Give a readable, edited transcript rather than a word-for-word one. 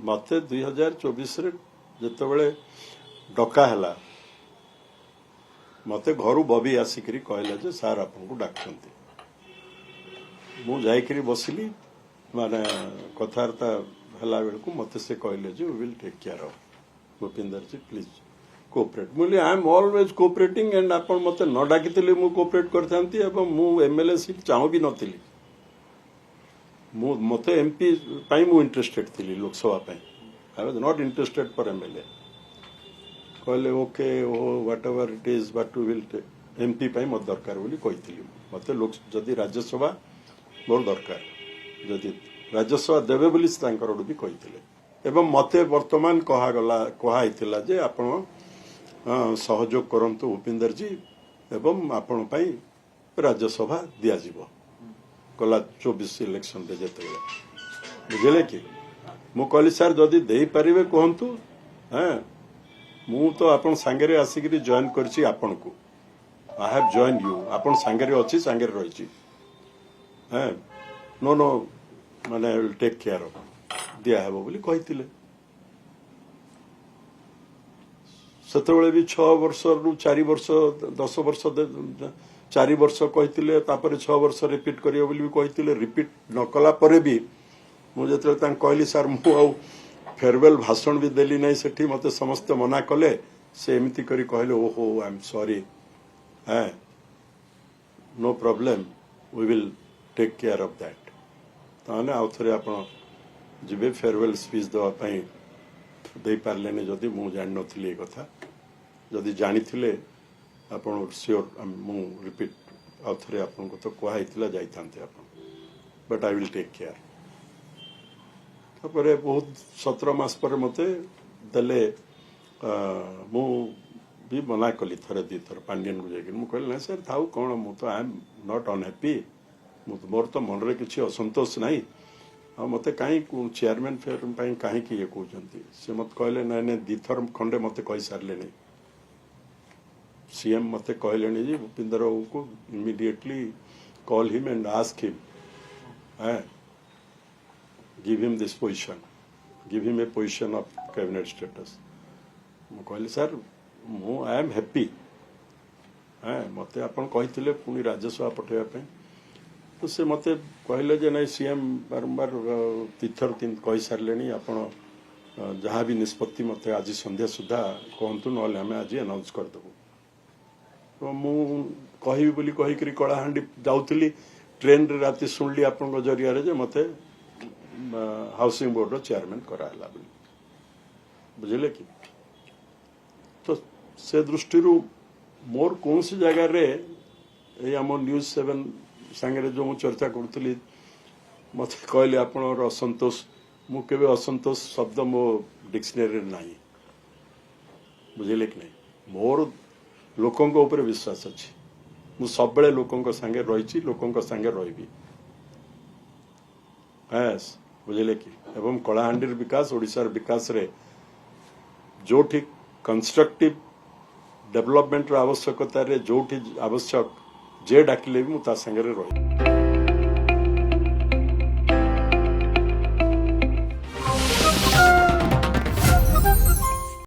मत 2024 जिते डका है मत घर बबी आसिक कहले सार आपको डाकते मुझे बसिली माने कथबार्ता है बेलू मत से कहले we will take care of Bhupinder ji please cooperate मुझे I am always cooperating and आप मत न डाकी मु कोऑपरेट करथांती एवं मु एमएलए सीट चाहू भी नथिली मत एमपी पाई मु इंटरेस्टेड थी Lok Sabha I was not interested for MLA कहले okay oh whatever it is but we will MP पाई मत दरकार बोली कही मत लोक जदि राज्यसभा मोर दरकार जदि राज्यसभा देवे बोली भी कही एवं मते वर्तमान कहला जे आपण सहयोग करंतु भूपिंदर जी एवं आपण पाई राज्यसभा दिया जीवो गला 24 इलेक्शन रे जते बुझले कि मु कहली सर जदि दे पारिबे कहंतु हैं मु तो आपण सांगरे आसिकरी जॉइन करछि आपण को आई हैव जॉइन यू आपण सांगरे अछि सांगरे रहिछि हैं नो नो माने I will take care of दिया हेबो बोली कहितिले सेतबेले भी 6 वर्ष रु 4 वर्ष 10 वर्ष 4 वर्ष कही 6 वर्ष रिपीट करियो बोली भी कही रिपीट न कला परे भी मुझे कहली सर मु फेयरवेल भाषण भी देली नहीं सेठी मते समस्त मना कले से एमती करी कहले ओहो आई एम सॉरी है no problem we will take care of that ताने आउ थरे आपण जिबे फेयरवेल स्पीच दवा पई दे पारलेने जदि मु जान नथिली ए कथा जदि जानी थिले आपण श्योर मु रिपीट आउ थरे आपण को तो कहला जाइथांते आपण but I will take care तापर बहुत 17 मास पर मते दले मु भी मना कली थरे दी थर पांडियन को जाके मु कहले सर थाउ कोन मु तो आई एम नॉट अनहैप्पी मोर तो मन रे किछि असंतोष नाही आ मते काई चेयरमैन फेयर पई काहे कि ये कहउचंती से मत कहले नै नै दी थर खंडे मते कहि सारले नै सीएम मते कहले जी भूपिंदर को immediately call him and ask him give him this position, give him a position of cabinet status. मु कहली सर मु आई एम हैप्पी मत आप कही पुणी राज्यसभा पठेवा पे तो से मत कहले जे नहीं सीएम बारंबार तीर्थर कही सारे आप जहाँ भी निष्पत्ति मत आज संध्या सुधा कहतु ना आम आज अनाउंस करदेबू तो मु कहि बोली कही कलाहांडी जाऊली ट्रेन रे राति शुणली आपण जरिया मत हाउसिंग बोर्ड चेयरमैन कराला बुझे कि तो से दृष्टि मोर कौन सी जगह रे आम न्यूज 7 सांगे जो चर्चा करूली मत कहले आप असंतोष मु केबे असंतोष शब्द मो डिक्शनरी ना बुझे कि नहीं मोर लोकों ऊपर विश्वास अच्छी मु सब बेले लोकों संगे रही लोकों संगे रही यस बुझे कि एवं कलाहांडीर विकास ओडिशार विकास रे जो ठीक कंस्ट्रक्टिव डेवलपमेंट आवश्यकता रे जो आवश्यक जे डाकिले भी मुता संगे रही।